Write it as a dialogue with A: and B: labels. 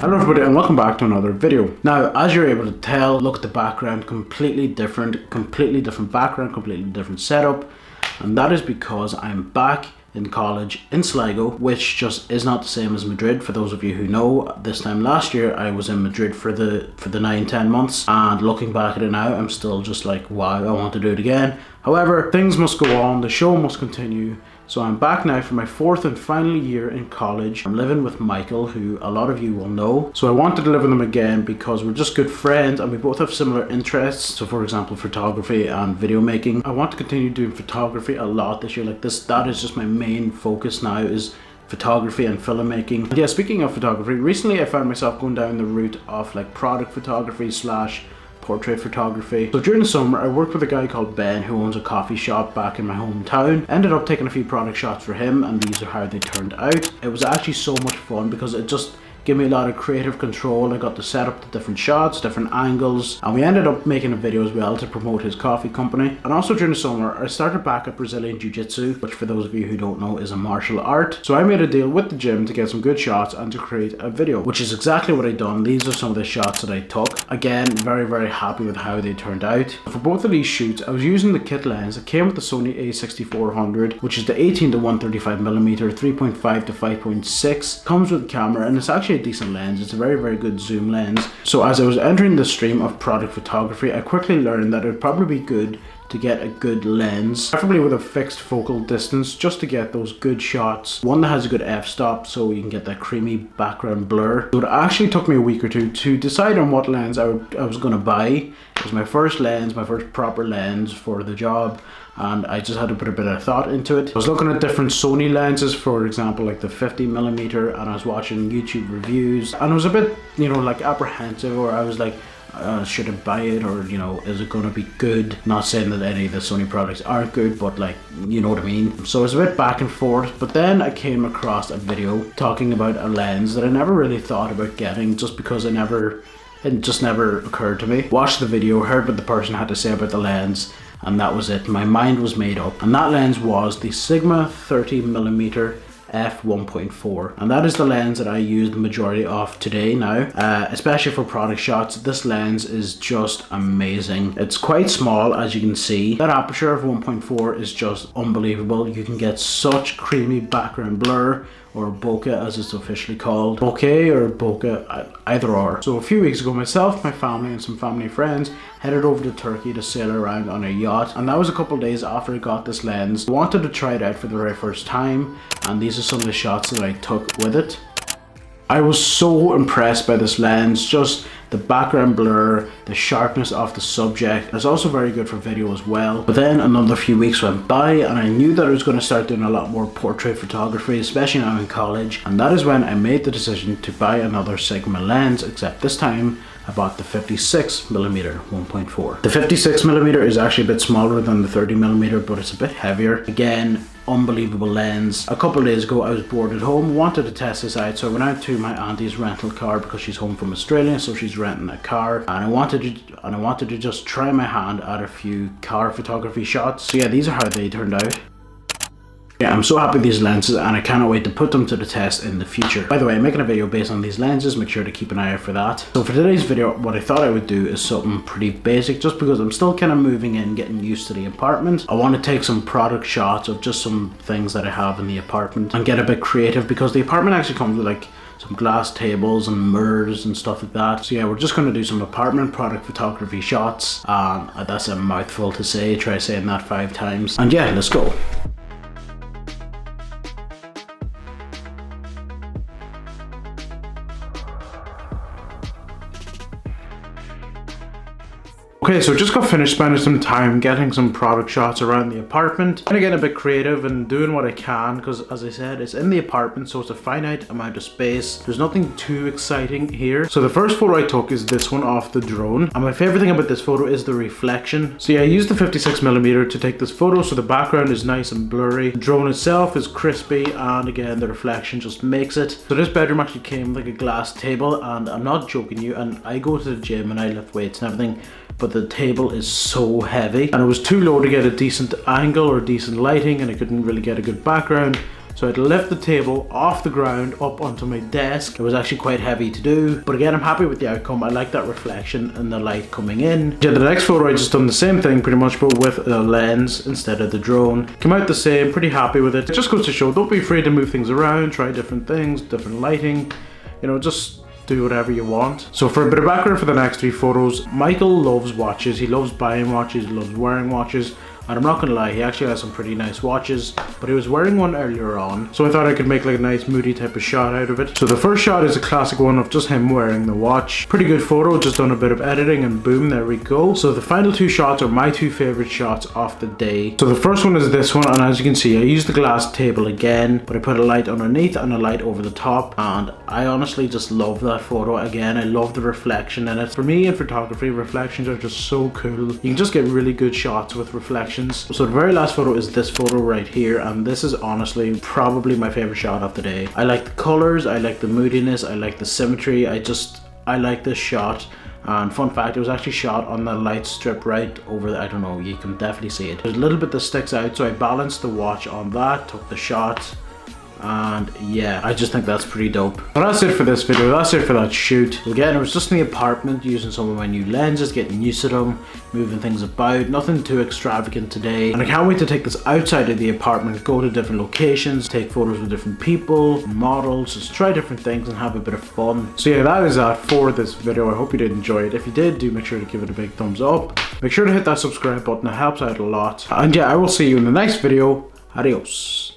A: Hello everybody and welcome back to another video. Now, as you're able to tell, look at the background, completely different background, completely different setup. And that is because I'm back in college in Sligo, which just is not the same as Madrid. For those of you who know, this time last year I was in Madrid for the 9-10 months, and looking back at it now, I'm still just like, wow, I want to do it again. However, things must go on, the show must continue. So I'm back now for my 4th and final year in college. I'm living with Michael, who a lot of you will know. So I wanted to live with him again because we're just good friends and we both have similar interests. So for example, photography and video making. I want to continue doing photography a lot this year. That is just my main focus now, is photography and filmmaking. And yeah, speaking of photography, recently I found myself going down the route of like product photography / portrait photography. So during the summer I worked with a guy called Ben who owns a coffee shop back in my hometown. Ended up taking a few product shots for him, and these are how they turned out. It was actually so much fun because it just gave me a lot of creative control. I got to set up the different shots, different angles, and we ended up making a video as well to promote his coffee company. And also during the summer I started back at Brazilian Jiu-Jitsu, which for those of you who don't know is a martial art. So I made a deal with the gym to get some good shots and to create a video, which is exactly what I done. These are some of the shots that I took. Again, very happy with how they turned out. For both of these shoots I was using the kit lens that came with the Sony a6400, which is the 18-135mm 3.5 to 5.6. Comes with the camera and it's actually a decent lens. It's a very good zoom lens. So as I was entering the stream of product photography, I quickly learned that it would probably be good to get a good lens, preferably with a fixed focal distance, just to get those good shots. One that has a good f-stop so you can get that creamy background blur. So it actually took me a week or two to decide on what lens I was going to buy. It was my first lens, my first proper lens for the job, and I just had to put a bit of thought into it. I was looking at different Sony lenses, for example like the 50mm, and I was watching YouTube reviews, and I was a bit, like apprehensive, or I was like, should I buy it, or is it going to be good? Not saying that any of the Sony products aren't good, but like, you know what I mean. So it was a bit back and forth, but then I came across a video talking about a lens that I never really thought about getting, just because it just never occurred to me. Watched the video, heard what the person had to say about the lens, and that was it. My mind was made up, and that lens was the Sigma 30mm f1.4, and that is the lens that I use the majority of today now, especially for product shots. This lens is just amazing. It's quite small, as you can see. That aperture of 1.4 is just unbelievable. You can get such creamy background blur, or bokeh as it's officially called. Bokeh or bokeh, either or. So a few weeks ago, myself, my family and some family friends headed over to Turkey to sail around on a yacht, and that was a couple days after I got this lens. I wanted to try it out for the very first time, and these are some of the shots that I took with it. I was so impressed by this lens, just the background blur, the sharpness of the subject. It's also very good for video as well. But then another few weeks went by and I knew that I was going to start doing a lot more portrait photography, especially now in college. And that is when I made the decision to buy another Sigma lens, except this time I bought the 56mm 1.4. The 56mm is actually a bit smaller than the 30mm, but it's a bit heavier. Again, unbelievable lens. A couple of days ago I was bored at home, wanted to test this out, so I went out to my auntie's rental car because she's home from Australia, so she's renting a car, and I wanted to just try my hand at a few car photography shots. So yeah, these are how they turned out. Yeah, I'm so happy with these lenses and I cannot wait to put them to the test in the future. By the way, I'm making a video based on these lenses, make sure to keep an eye out for that. So for today's video, what I thought I would do is something pretty basic, just because I'm still kind of moving in, getting used to the apartment. I want to take some product shots of just some things that I have in the apartment and get a bit creative, because the apartment actually comes with like some glass tables and mirrors and stuff like that. So yeah, we're just going to do some apartment product photography shots. That's a mouthful to say, try saying that 5 times. And yeah, let's go. Okay, so just got finished spending some time getting some product shots around the apartment. Kind of getting a bit creative and doing what I can, because as I said, it's in the apartment, so it's a finite amount of space. There's nothing too exciting here. So the first photo I took is this one off the drone. And my favorite thing about this photo is the reflection. So yeah, I used the 56mm to take this photo, so the background is nice and blurry. The drone itself is crispy, and again, the reflection just makes it. So this bedroom actually came with like a glass table, and I'm not joking you, and I go to the gym and I lift weights and everything, but the table is so heavy and it was too low to get a decent angle or decent lighting, and I couldn't really get a good background. So I had to lift the table off the ground up onto my desk. It was actually quite heavy to do, but again, I'm happy with the outcome. I like that reflection and the light coming in. Yeah, the next photo I just done the same thing pretty much, but with a lens instead of the drone. Came out the same, pretty happy with it. It just goes to show, don't be afraid to move things around, try different things, different lighting, you know, just do whatever you want. So for a bit of background for the next 3 photos, Michael loves watches. He loves buying watches, he loves wearing watches. And I'm not gonna lie, he actually has some pretty nice watches, but he was wearing one earlier on, so I thought I could make like a nice moody type of shot out of it. So the first shot is a classic one of just him wearing the watch. Pretty good photo, just done a bit of editing and boom, there we go. So the final 2 shots are my 2 favorite shots of the day. So the first one is this one, and as you can see, I used the glass table again, but I put a light underneath and a light over the top, and I honestly just love that photo. Again, I love the reflection in it. For me in photography, reflections are just so cool. You can just get really good shots with reflections. So the very last photo is this photo right here, and this is honestly probably my favorite shot of the day. I like the colors, I like the moodiness, I like the symmetry. I like this shot. And fun fact, it was actually shot on the light strip right over the, I don't know, you can definitely see it. There's a little bit that sticks out, so I balanced the watch on that, took the shot. And yeah, I just think that's pretty dope. But that's it for this video, that's it for that shoot. Again, it was just in the apartment using some of my new lenses, getting used to them, moving things about, nothing too extravagant today. And I can't wait to take this outside of the apartment, go to different locations, take photos with different people, models, just try different things and have a bit of fun. So yeah, that is that for this video. I hope you did enjoy it. If you did, do make sure to give it a big thumbs up. Make sure to hit that subscribe button, it helps out a lot. And yeah, I will see you in the next video. Adios.